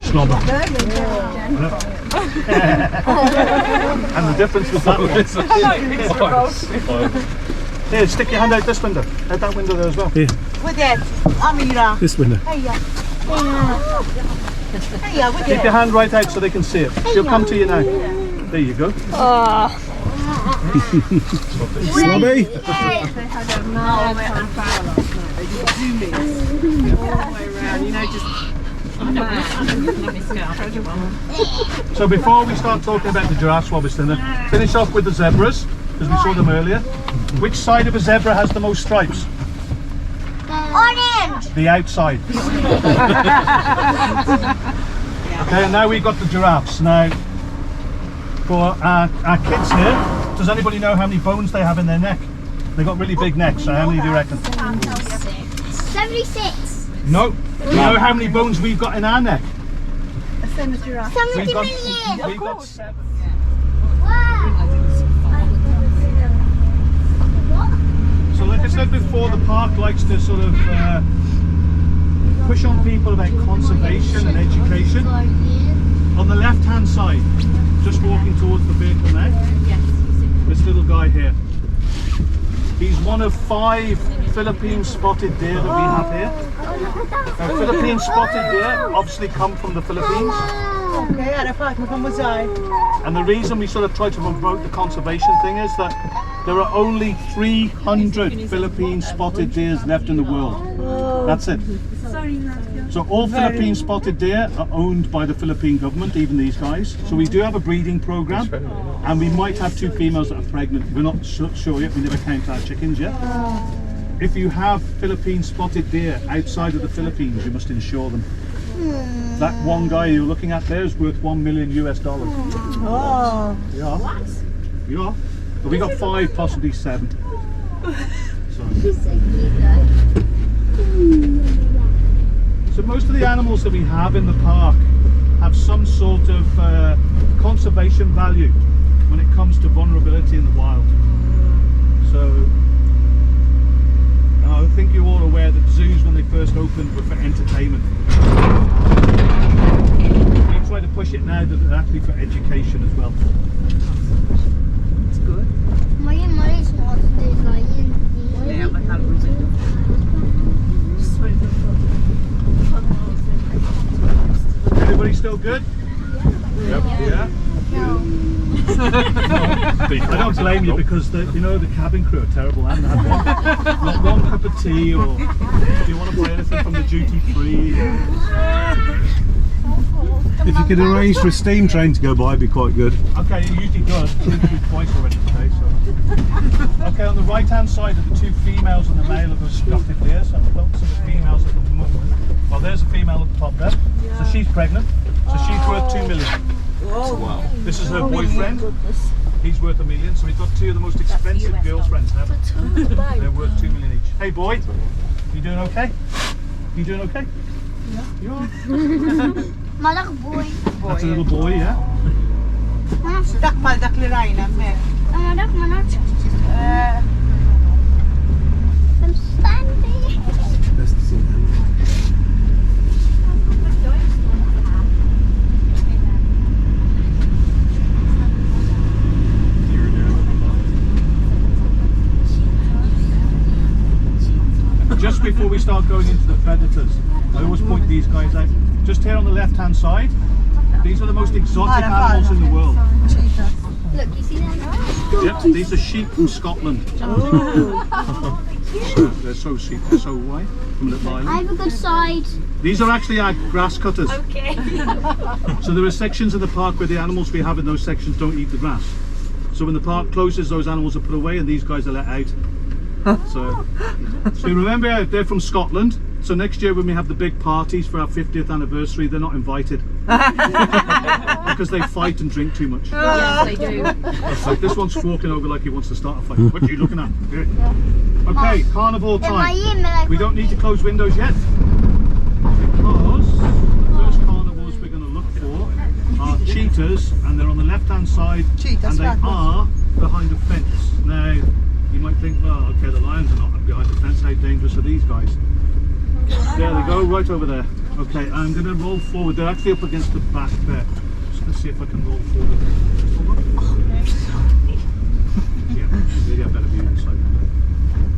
Slobber. And the difference was that one. Here, stick your hand out this window. Out that window there as well. Here. This window. Keep your hand right out so they can see it. She'll come to you now. There you go. Slobby. So before we start talking about the giraffes, obviously, finish off with the zebras, because we saw them earlier. Which side of a zebra has the most stripes? Orange. The outside. Okay, and now we've got the giraffes. Now, for our kids here, does anybody know how many bones they have in their neck? They've got really big necks, so how many do you reckon? 76. No. Do you know how many bones we've got in our neck? The same as giraffe. 70 million. We've got 7. Wow. So like I said before, the park likes to sort of push on people about conservation and education. On the left hand side, just walking towards the vehicle now, this little guy here. He's one of 5 Philippine spotted deer that we have here. Now, Philippine spotted deer obviously come from the Philippines. And the reason we sort of try to promote the conservation thing is that there are only 300 Philippine spotted deers left in the world. That's it. So all Philippine spotted deer are owned by the Philippine government, even these guys. So we do have a breeding program, and we might have 2 females that are pregnant. We're not sure yet, we never count our chickens yet. If you have Philippine spotted deer outside of the Philippines, you must insure them. That one guy you're looking at there is worth $1 million US. Oh. Yeah. What? Yeah. But we got 5, possibly 7. So most of the animals that we have in the park have some sort of conservation value when it comes to vulnerability in the wild. So I think you're all aware that zoos, when they first opened, were for entertainment. We try to push it now that they're actually for education as well. It's good. Everybody still good? Yep. Yeah? I don't blame you, because the cabin crew are terrible. I haven't had one cup of tea, or do you want to buy anything from the duty free? If you could arrange for a steam train to go by, it'd be quite good. Okay, it usually does. It's been twice already today. So. Okay, on the right hand side are the 2 females and the male of the spotted deer. So I don't see the females at the moment. Well, there's a female at the top there. So she's pregnant. So she's worth $2 million. Wow. This is her boyfriend. He's worth $1 million. So we've got 2 of the most expensive girlfriends ever. They're worth $2 million each. Hey boy, you doing okay? You doing okay? Yeah. You are? Malak boy. That's a little boy, yeah? Dakmal daklirain namin. Malak. I'm standing. Best to see that. Just before we start going into the predators, I always point these guys out. Just here on the left hand side, these are the most exotic animals in the world. Cheetah. Look, you see that? Yep, these are sheep from Scotland. They're so sheep, they're so white from Little I Island. have a good side. These are actually our grass cutters. Okay. So there are sections of the park where the animals we have in those sections don't eat the grass. So when the park closes, those animals are put away and these guys are let out. So remember, they're from Scotland. So next year when we have the big parties for our 50th anniversary, they're not invited. Because they fight and drink too much. Yes, they do. Like this one's walking over like he wants to start a fight. What are you looking at? Okay, carnival time. We don't need to close windows yet, because the first carnivals we're going to look for are cheetahs, and they're on the left hand side, and they are behind a fence. Now you might think, well, okay, the lions are not behind the fence, how dangerous are these guys? There they go, right over there. Okay, I'm going to roll forward. They're actually up against the back there. Just going to see if I can roll forward. Hold on. Yeah, maybe I better view inside.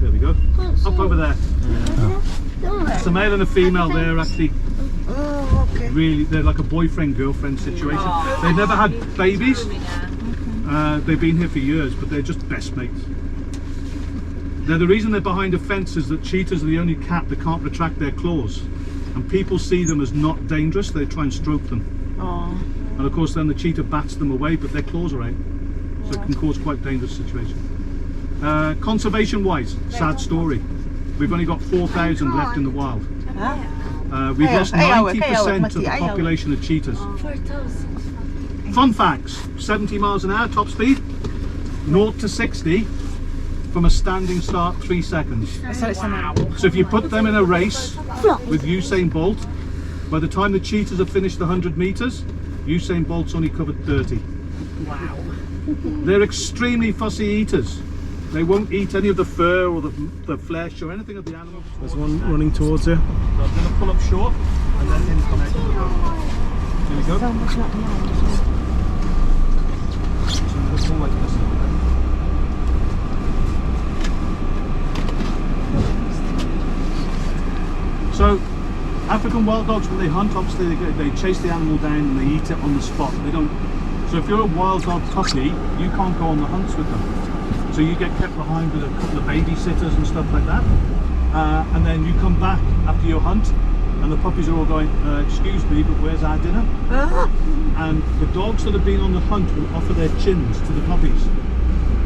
There we go. Up over there. It's a male and a female. They're actually really, they're like a boyfriend-girlfriend situation. They've never had babies. They've been here for years, but they're just best mates. Now the reason they're behind a fence is that cheetahs are the only cat that can't retract their claws. And people see them as not dangerous, they try and stroke them. And of course then the cheetah bats them away, but their claws are out. So it can cause quite dangerous situation. Conservation wise, sad story. We've only got 4,000 left in the wild. We've lost 90% of the population of cheetahs. 4,000. Fun facts, 70 miles an hour top speed, 0 to 60 from a standing start 3 seconds. So if you put them in a race with Usain Bolt, by the time the cheetahs have finished the 100 meters, Usain Bolt's only covered 30. Wow. They're extremely fussy eaters. They won't eat any of the fur or the flesh or anything of the animal. There's one running towards you. So I'm going to pull up short and let him come out of the road. Here we go. So I'm going to pull like this. So African wild dogs, when they hunt, obviously they chase the animal down and they eat it on the spot. They don't. So if you're a wild dog puppy, you can't go on the hunts with them. So you get kept behind with a couple of babysitters and stuff like that. And then you come back after your hunt and the puppies are all going, excuse me, but where's our dinner? And the dogs that have been on the hunt will offer their chins to the puppies.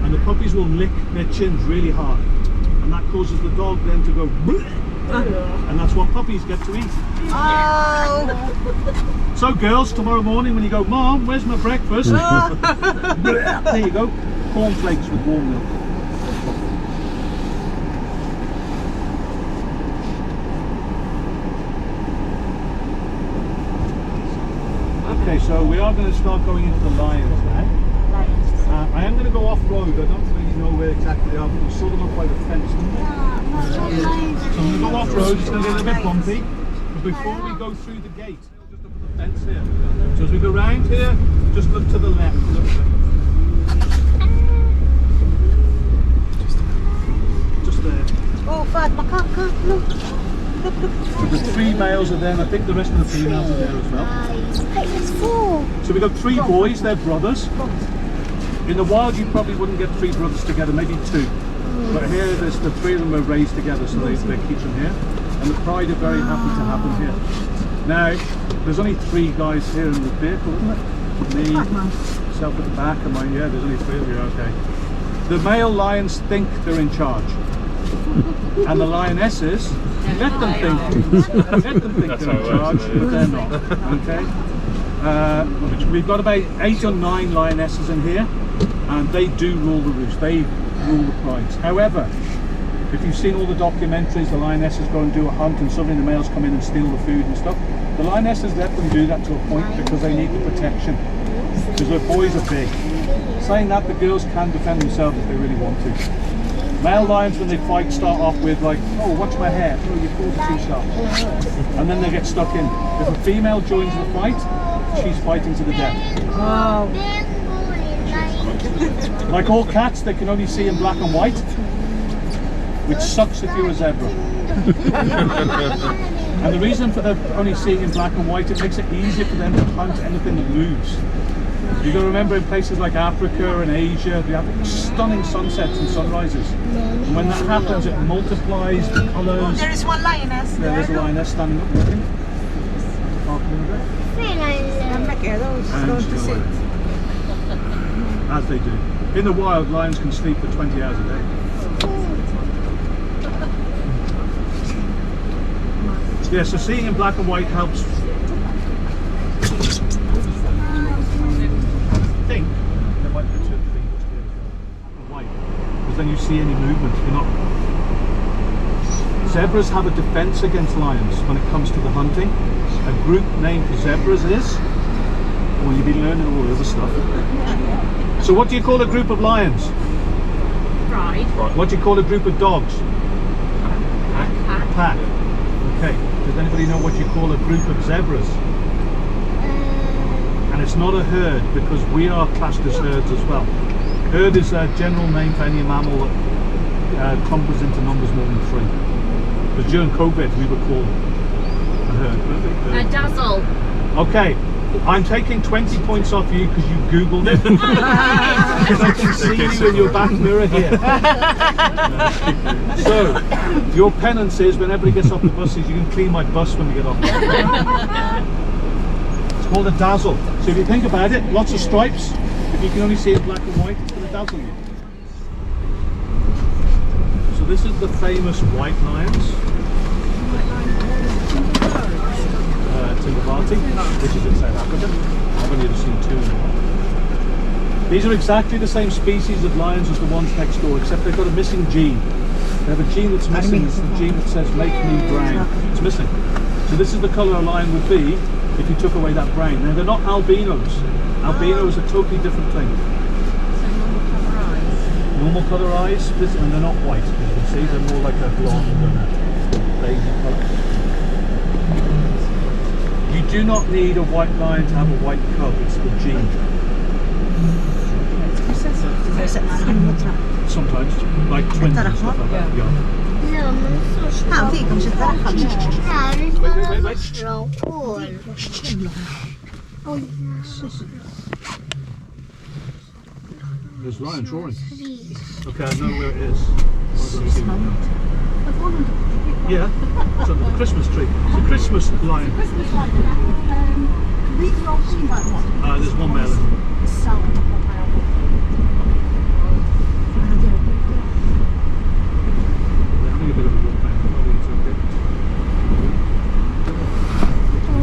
And the puppies will lick their chins really hard. And that causes the dog then to go, bleh, and that's what puppies get to eat. So girls, tomorrow morning when you go, Mom, where's my breakfast? There you go. Cornflakes with warm milk. Okay, so we are going to start going into the lions now. I am going to go off-road. I don't really know where exactly they are, but we sort of look by the fence. So I'm going to go off-road. It's going to get a little bit bumpy. But before we go through the gate, just look at the fence here. So as we go round here, just look to the left. Oh, Fatma, come, look. So the 3 males are there, and I think the rest of the females are there as well. It's 4. So we've got 3 boys, they're brothers. In the wild you probably wouldn't get 3 brothers together, maybe 2. But here there's the 3 of them are raised together, so they keep them here. And the pride are very happy to have them here. Now, there's only 3 guys here in the vehicle, isn't it? Me, myself at the back, and mine, yeah, there's only 3 of you, okay. The male lions think they're in charge. And the lionesses let them think they're in charge, but they're not. Okay. We've got about 8 or 9 lionesses in here, and they do rule the roost. They rule the prides. However, if you've seen all the documentaries, the lionesses go and do a hunt, and suddenly the males come in and steal the food and stuff. The lionesses let them do that to a point because they need the protection. Because their boys are big. Saying that, the girls can defend themselves if they really want to. Male lions, when they fight, start off with like, oh, watch my hair, oh, your claws are too sharp. And then they get stuck in. If a female joins the fight, she's fighting to the death. Wow. Like all cats, they can only see in black and white, which sucks if you're a zebra. And the reason for them only seeing in black and white, it makes it easier for them to hunt anything that moves. You've got to remember in places like Africa and Asia, they have stunning sunsets and sunrises. And when that happens, it multiplies the colours. There is one lioness. Yeah, there's a lioness standing up looking. As they do. In the wild, lions can sleep for 20 hours a day. Yeah, so seeing in black and white helps. I think there might be 2 or 3 white, because then you see any movement. You're not. Zebras have a defense against lions when it comes to the hunting. A group name for zebras is, well, you'll be learning all the other stuff. So what do you call a group of lions? Pride. What do you call a group of dogs? Pack. Okay. The Does anybody know what you call a group of zebras? And it's not a herd because we are classed as herds as well. Herd is a general name for any mammal that clumpers into numbers more than 3. Because during COVID we were called a herd. A dazzle. Okay, I'm taking 20 points off you because you Googled it. Because I can see you in your back mirror here. So, your penance is when everybody gets off the buses, you can clean my bus when we get off. It's called a dazzle. So if you think about it, lots of stripes. If you can only see it black and white, it's going to dazzle you. So this is the famous white lions. Timbavati, which is in South Africa. I've only ever seen 2 in a while. These are exactly the same species of lions as the ones next door, except they've got a missing gene. They have a gene that's missing. It's the gene that says make me brown. It's missing. So this is the colour a lion would be if you took away that brown. Now they're not albinos. Albino is a totally different thing. Normal colour eyes, and they're not white. As you can see, they're more like a blonde and a beige colour. You do not need a white lion to have a white cub, it's the gene. Sometimes, like twins and stuff like that. Yeah. Wait. There's lions roaring. Okay, I know where it is. Yeah, it's under the Christmas tree. It's a Christmas lion. There's one male in it. They're having a bit of a walk back.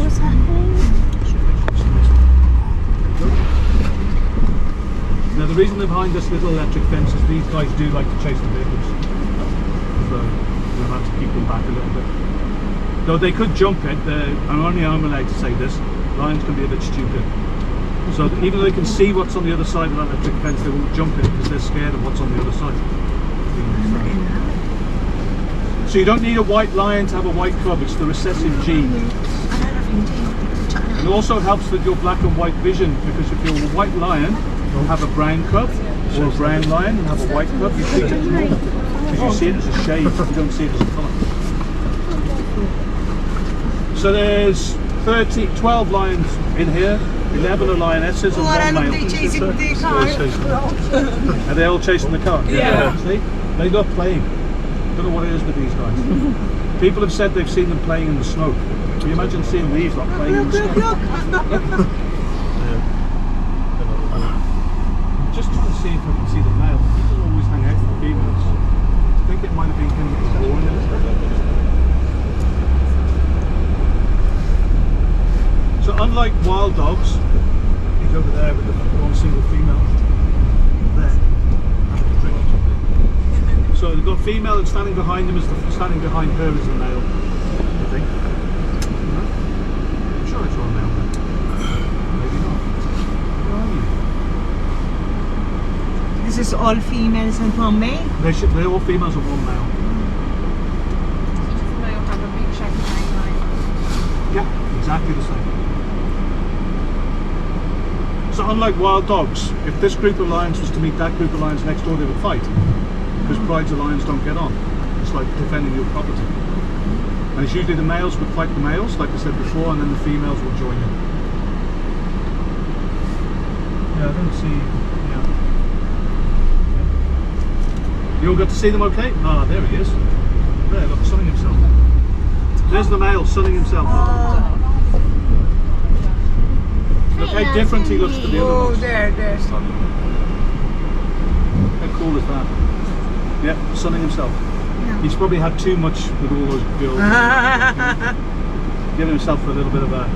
What's happening? Now the reason they're behind this little electric fence is these guys do like to chase the vehicles. So we'll have to keep them back a little bit. Though they could jump it, I'm allowed to say this, lions can be a bit stupid. So even though they can see what's on the other side of that electric fence, they won't jump it because they're scared of what's on the other side. So you don't need a white lion to have a white cub, it's the recessive gene. It also helps with your black and white vision, because if you're a white lion, you'll have a brown cub, or a brown lion and have a white cub, you treat it as normal. Because you see it as a shade, you don't see it as a colour. So there's 12 lions in here, 11 are lionesses and 1 male. Are they all chasing the car? Yeah. See? They love playing. Don't know what it is with these guys. People have said they've seen them playing in the snow. Can you imagine seeing these like playing in the snow? Just trying to see if I can see the male. People always hang out with the females. I think it might have been him that was born in it. So unlike wild dogs, he's over there with the one single female. There. Having a drink or something. So they've got female and standing behind him standing behind her is the male, I think. I'm sure it's one male then. Maybe not. Where are you? This is all females and one male? They're all females and 1 male. Yeah, exactly the same. So unlike wild dogs, if this group of lions was to meet that group of lions next door, they would fight. Because prides of lions don't get on. It's like defending your property. And it's usually the males would fight the males, like I said before, and then the females will join in. Yeah, I don't see... You all got to see them okay? Ah, there he is. There, look, sunning himself. There's the male sunning himself. Look how different he looks to the other ones. There's some. How cool is that? Yeah, sunning himself. He's probably had too much with all those girls. Giving himself a little bit of a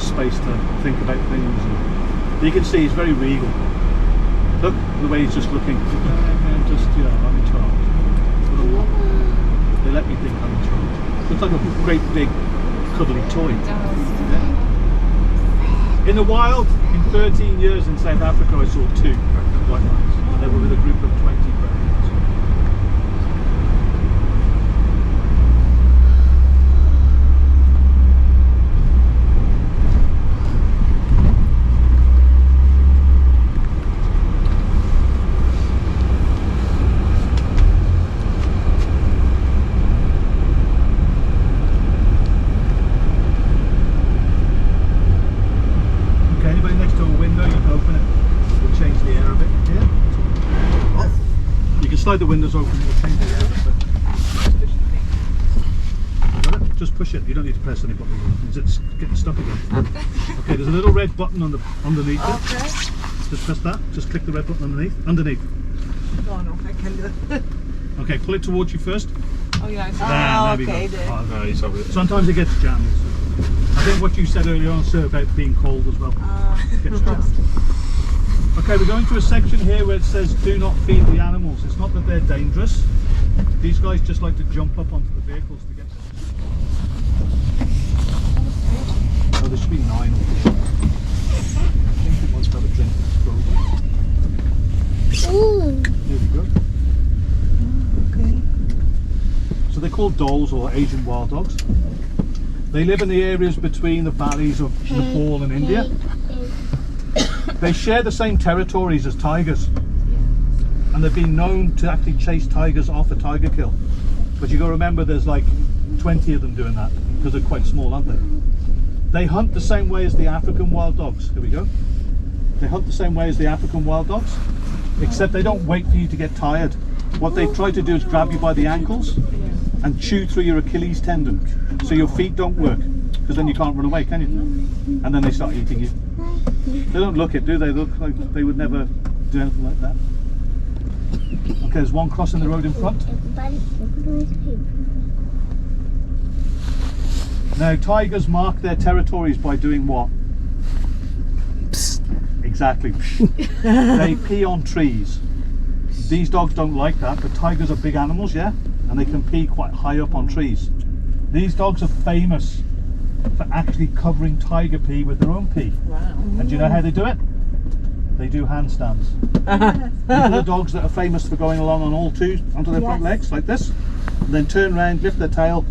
space to think about things. And you can see he's very regal. Look, the way he's just looking. I'm just, you know, I'm in charge. They let me think I'm in charge. Looks like a great big cuddly toy. Yeah. In the wild, in 13 years in South Africa, I saw 2 white lions, and they were with a group of 20 brown lions. the windows open, it will change the air. Got it? Just push it. You don't need to press any button. It's getting stuck again. Okay, there's a little red button on the underneath it. Okay. Just press that. Just click the red button underneath. Underneath. Oh no, I can do it. Okay, pull it towards you first. Oh yeah, I see. There we Okay, go. there. Oh, No, he's over it. sometimes it gets jammed. I think what you said earlier on, sir, about being cold as well. It gets jammed. Okay, we're going to a section here where it says do not feed the animals. It's not that they're dangerous. These guys just like to jump up onto the vehicles to get them. Oh, there should be 9 of them. I think it wants to have a drink. There we go. Okay. So they're called doles or Asian wild dogs. They live in the areas between the valleys of Nepal and India. They share the same territories as tigers, and they've been known to actually chase tigers off a tiger kill. But you got to remember there's like 20 of them doing that because they're quite small, aren't they? They hunt the same way as the African wild dogs. Here we go. They hunt the same way as the African wild dogs, except they don't wait for you to get tired. What they try to do is grab you by the ankles and chew through your Achilles tendon, so your feet don't work, because then you can't run away, can you? And then they start eating you. They don't look it, do they? They look like they would never do anything like that. Okay, there's one crossing the road in front. Now, tigers mark their territories by doing what? Psst. Exactly. They pee on trees. These dogs don't like that, but tigers are big animals, yeah? And they can pee quite high up on trees. These dogs are famous for actually covering tiger pee with their own pee. Wow. And do you know how they do it? They do handstands. These are the dogs that are famous for going along on all 2 onto their front legs like this, and then turn around, lift their tail,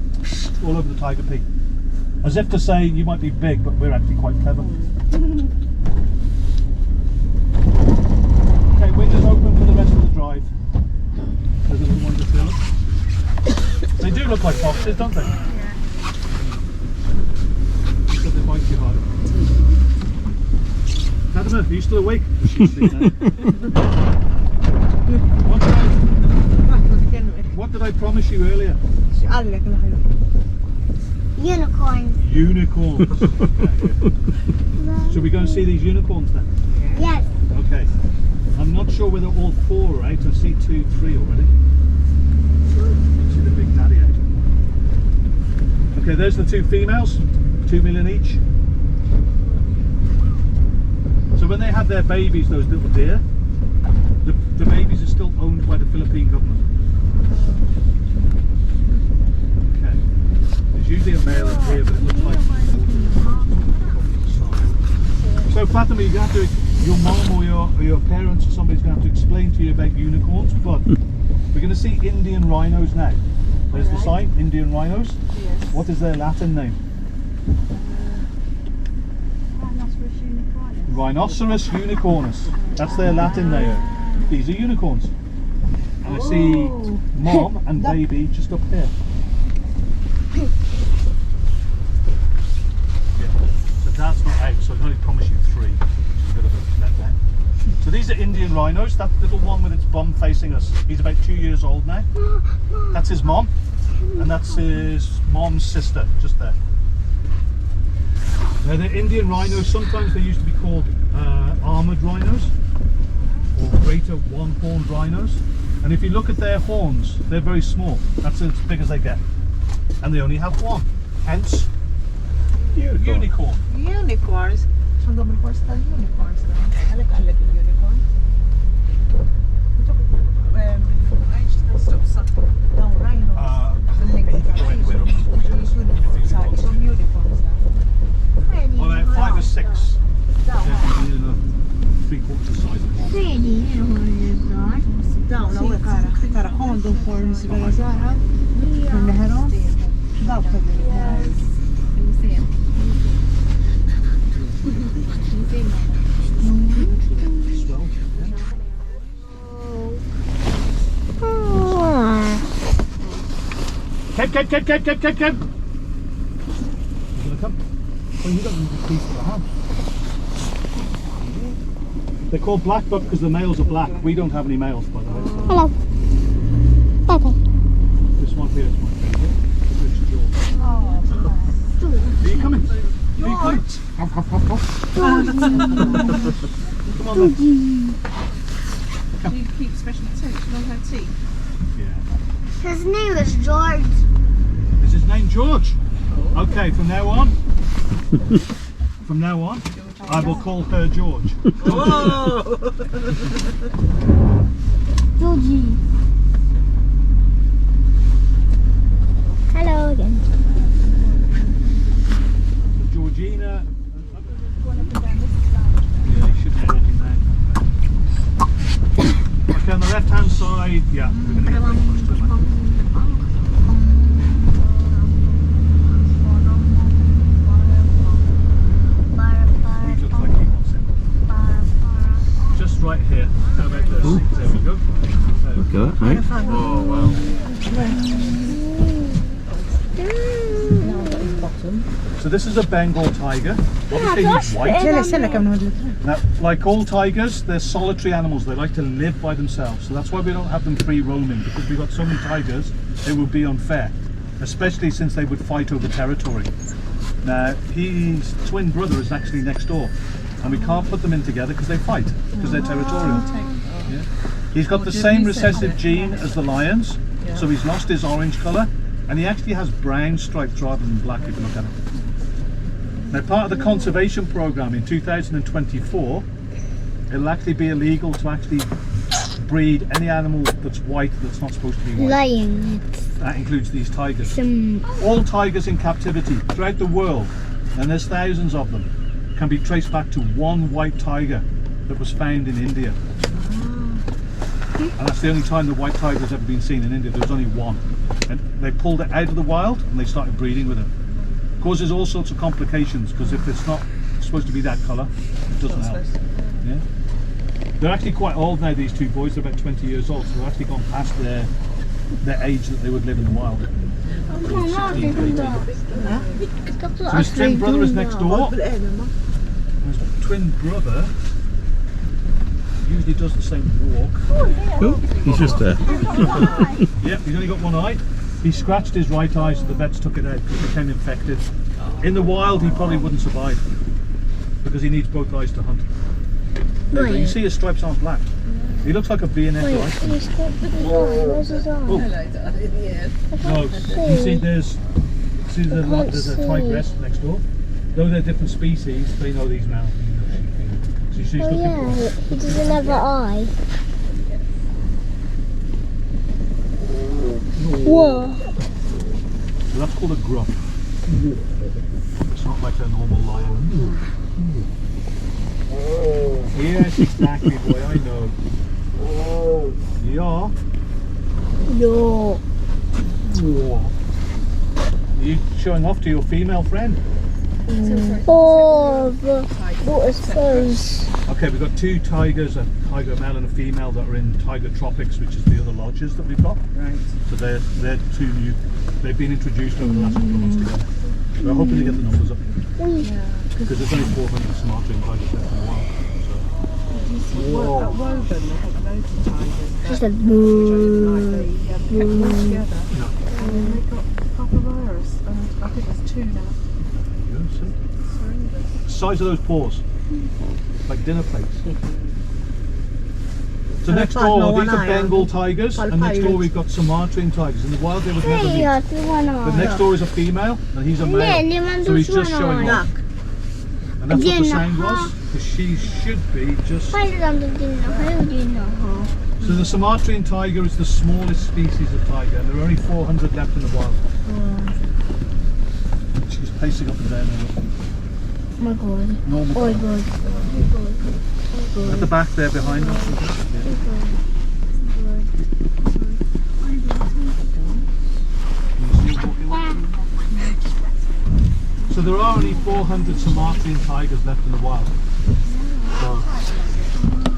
all over the tiger pee. As if to say, you might be big, but we're actually quite clever. Okay, windows open for the rest of the drive. There's a little one just there. They do look like foxes, don't they? But they bite you hard. Fatima, are you still awake? She's asleep now. What did I promise you earlier? Unicorn. Unicorns. Okay. Should we go and see these unicorns then? Yes. Okay. I'm not sure whether all 4 are out. I see 2, 3 already. I see the big daddy out. Okay, there's the 2 females. 2 million each. So when they have their babies, those little deer, the babies are still owned by the Philippine government. Okay. There's usually a male in here, but it looks like. So Fatima, you have to, your mom or your parents or somebody's going to have to explain to you about unicorns. But we're going to see Indian rhinos now. There's the sign, Indian rhinos. Yes. What is their Latin name? Rhinoceros unicornus. That's their Latin name. These are unicorns. And I see mom and baby just up here. So that's not out, so I can only promise you 3, which is a bit of a letdown. So these are Indian rhinos. That little one with its bum facing us, he's about 2 years old now. That's his mom, and that's his mom's sister, just there. Now the Indian rhinos, sometimes they used to be called armoured rhinos or greater one-horned rhinos, and if you look at their horns, they're very small. That's as big as they get, and they only have one, hence unicorn. Unicorns. Ang dami ko sa unicorns na. Alag-alag yung unicorn. Ay, stop sa daw rhino. Some unicorns na. Well, about 5 or 6. Three-quarters the size of one. Down, no, cara Honda horns väl så här. Men det här då? Daw ka Kev. He's gonna come. Well, you don't need the piece of the hand. They're called black buck because the males are black. We don't have any males, by the way. Hello. Bye-bye. This one here is my favourite. It's George. Are you coming? Are you coming? Hop, hop, hop, hop. Come on then. Do you keep special attention on her teeth? Yeah. His name is George. Is his name George? Okay, from now on, I will call her George. Georgie. Hello again. Georgina. Yeah, you should be walking there. Okay, on the left hand side, yeah, we're going to get very close to it. He looks like he wants it. Just right here. How about this? There we go. Look at that, mate. Oh, wow. So this is a Bengal tiger. Obviously he's white. Now, like all tigers, they're solitary animals. They like to live by themselves. So that's why we don't have them free roaming, because we've got so many tigers, it would be unfair. Especially since they would fight over territory. Now, his twin brother is actually next door. And we can't put them in together because they fight, because they're territorial. Yeah. He's got the same recessive gene as the lions, so he's lost his orange colour, and he actually has brown stripes rather than black if you look at it. Now, part of the conservation programme in 2024, it'll actually be illegal to actually breed any animal that's white that's not supposed to be white. Lions. That includes these tigers. All tigers in captivity throughout the world, and there's thousands of them, can be traced back to one white tiger that was found in India. And that's the only time the white tiger has ever been seen in India. There was only one. And they pulled it out of the wild and they started breeding with it. Causes all sorts of complications, because if it's not supposed to be that colour, it doesn't help. Yeah. They're actually quite old now, these two boys. They're about 20 years old, so they've actually gone past their age that they would live in the wild. So his twin brother is next door. His twin brother usually does the same walk. Oh, he's just there. Yep, he's only got one eye. He scratched his right eye, so the vets took it out because it became infected. In the wild, he probably wouldn't survive because he needs both eyes to hunt. But you see his stripes aren't black. He looks like a bayonet rifle. Where's his eye? Oh. No, you see there's a tigress next door. Though they're different species, they know these now. So she's looking for He doesn't have an eye. Whoa. So that's called a gruff. It's not like a normal lion. Yes, exactly, boy, I know. Yeah. No. Are you showing off to your female friend? Oh, what is those? Okay, we've got two tigers, a tiger male and a female, that are in Tiger Tropics, which is the other lodges that we've got. Right. So they're two new. They've been introduced over the last couple of months together. We're hoping to get the numbers up because there's only 400 Sumatran tigers left in the wild. At Woburn, they had loads of tigers. Just a Which kept them all together. And then they got coronavirus, and I think there's two now. Size of those paws, like dinner plates. So next door, these are Bengal tigers, and next door we've got Sumatran tigers. In the wild they would never meet. But next door is a female, and he's a male, so he's just showing off. And that's what the sound was, because she should be just... So the Sumatran tiger is the smallest species of tiger, and there are only 400 left in the wild. She's pacing up and down there. Oh my god. Normal. Oh my god. At the back there behind us. So there are only 400 Sumatran tigers left in the wild. So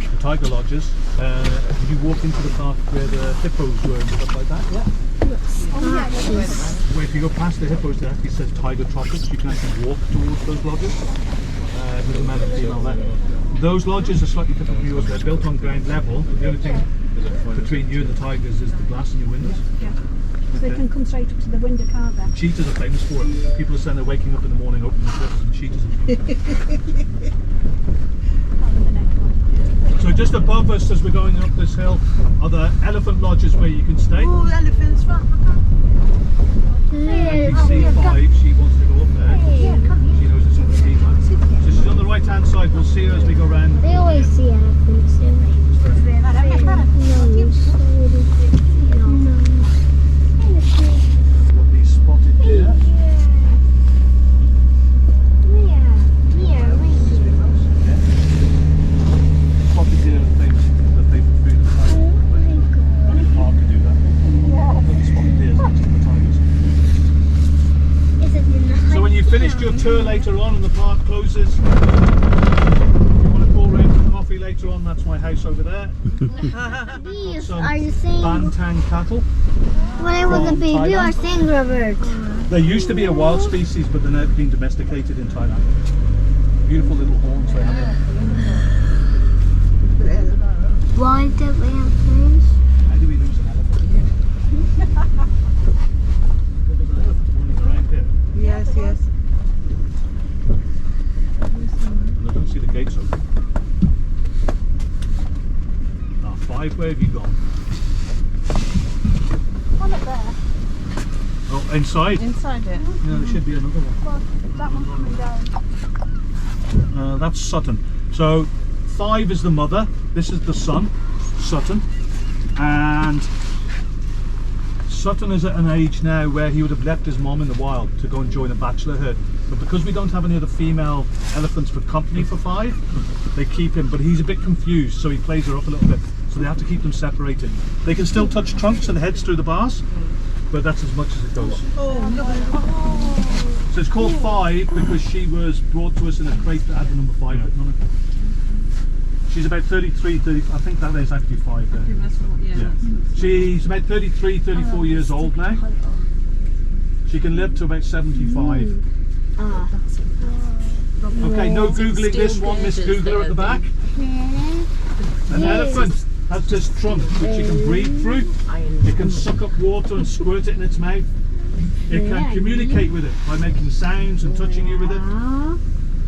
the tiger lodges, if you walk into the park where the hippos were and stuff like that, where if you go past the hippos, there actually says Tiger Tropics. You can actually walk towards those lodges. There's a male and female there. Those lodges are slightly different from yours. They're built on ground level. The only thing Between you and the tigers is the glass in your windows. Yeah. So they can come straight up to the window, can't they? Cheetahs are famous for it. People are saying they're waking up in the morning, opening the shutters, and cheetahs are So just above us, as we're going up this hill, are the elephant lodges where you can stay. Oh, elephants, right? NPC5, she wants to go up there. She knows it's on the tea time. So she's on the right hand side. We'll see her as we go round. They always see elephants. Got these spotted deer. Spotted deer are the favourite food of the tiger. Only the park can do that. Got the spotted deer next to the tigers. So when you've finished your tour later on and the park closes, if you want to call round for coffee later on, that's my house over there. These Some are the same. Bantang cattle. When I was a from baby, I Thailand. sang Robert. They used to be a wild species, but they're now being domesticated in Thailand. Beautiful little horns they have. Why don't we have friends? How do we lose an elephant? There's an elephant running around here. Yes, yes. And I don't see the gates open. Ah, 5, where have you gone? One up there. Oh, inside? Inside it. Yeah, there should be another one. Well, that one's coming down. That's Sutton. So 5 is the mother, this is the son, Sutton. And Sutton is at an age now where he would have left his mom in the wild to go and join a bachelor herd. But because we don't have any other female elephants for company for 5, they keep him. But he's a bit confused, so he plays her up a little bit. So they have to keep them separated. They can still touch trunks and heads through the bars, but that's as much as it goes. Oh, look. So it's called 5 because she was brought to us in a crate that had the number 5 written on it. She's about 33, 30, I think that is actually 5 there. Yeah. She's about 33, 34 years old now. She can live to about 75. Okay, no Googling this one, Miss Googler at the back. An elephant has this trunk which you can breathe through. It can suck up water and squirt it in its mouth. It can communicate with it by making sounds and touching you with it.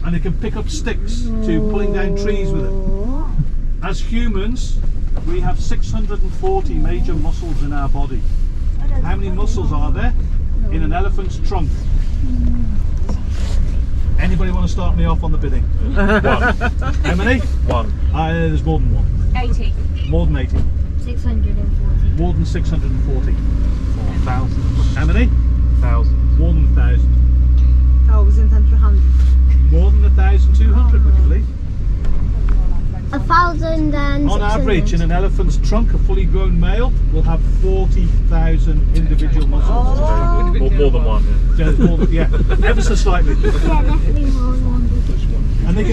And it can pick up sticks to pulling down trees with it. As humans, we have 640 major muscles in our body. How many muscles are there in an elephant's trunk? Anybody want to start me off on the bidding? 1. How many? 1. There's more than 1. 80. More than 80. 640. More than 640. 4,000. How many? 1,000. More than 1,000. 1,200. More than 1,200, would you believe? 1,000. On average, in an elephant's trunk, a fully grown male will have 40,000 individual muscles. More than one, yeah. Yeah, more than, yeah, ever so slightly. Yeah, definitely more than one. And they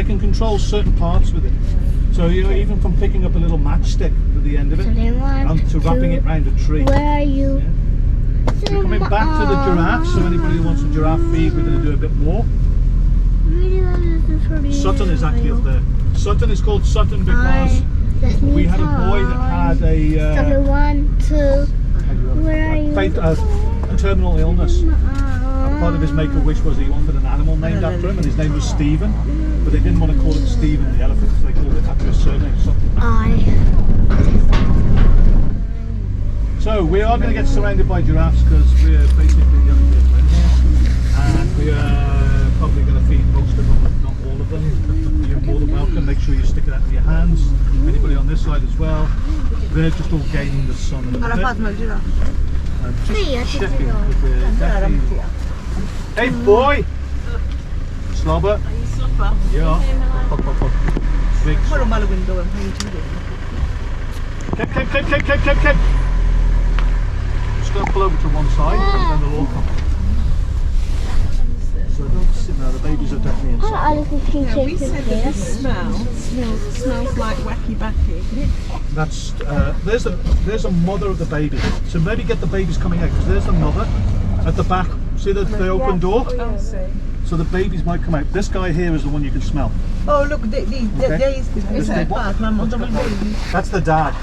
can control certain parts with it. So you know, even from picking up a little matchstick at the end of it, So they want and to wrapping it round a tree. Where are you? Yeah. We're coming back to the giraffe, so anybody who wants a giraffe feed, we're going to do a bit more. Sutton is actually up there. Sutton is called Sutton because we had a boy that had a 1, 2. Where are you? a terminal illness. Part of his make-a-wish was he wanted an animal named after him, and his name was Stephen. But they didn't want to call it Stephen the elephant, so they called it after his surname, Sutton. So we are going to get surrounded by giraffes because we're basically the only difference, and we are probably going to feed most of them, if not all of them. You're more than welcome. Make sure you stick it out with your hands. Anybody on this side as well. They're just all gaining the sun a little bit. And just checking with the Hey boy! Slobber. Are you slobber? Yeah. Big. Put on my window and paint it. Keep. Just going to pull over to one side and then they'll all come. So don't sit there, the babies are definitely inside. Yeah, we said that the smell smells like wacky backy. That's there's a mother of the baby. So maybe get the babies coming out because there's the mother at the back. See the open door? Oh, see. So the babies might come out. This guy here is the one you can smell. Oh, look, there is a part, Mum, on the baby. That's the dad.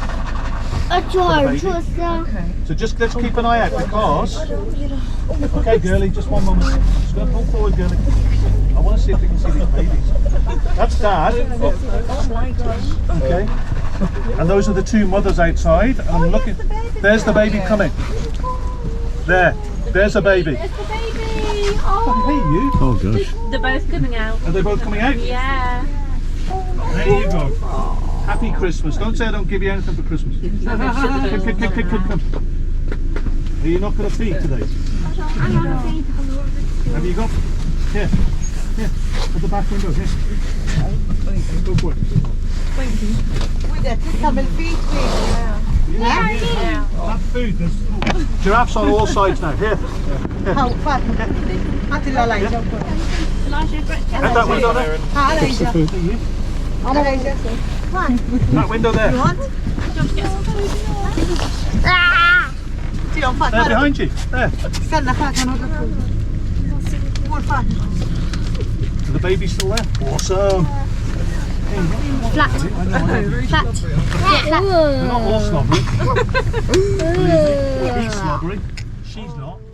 George, baby. what's that? Okay. So just let's keep an eye out because. Okay, girlie, just one moment. Just gonna pull forward, girlie. I want to see if we can see these babies. That's dad. Okay. And those are the two mothers outside. And I'm looking. There's the baby coming. There. There's the baby. There's the baby. Hey, you. Oh gosh. They're both coming out. Are they both coming out? Yeah. There you go. Happy Christmas. Don't say I don't give you anything for Christmas. Come. Are you not going to feed today? Have you got? Here. Here. At the back window. Here. Go for it. With that, come and feed me. Yeah. Have food. There's giraffes on all sides now. Here. How fat? Until Elijah. At that window there. Elijah. Elijah. That window there. You want? There behind you. There. Stanna fat, han har More fat. Are the baby's still there? Awesome. Flat. Flat. They're not all slobbery. He's slobbery. She's not.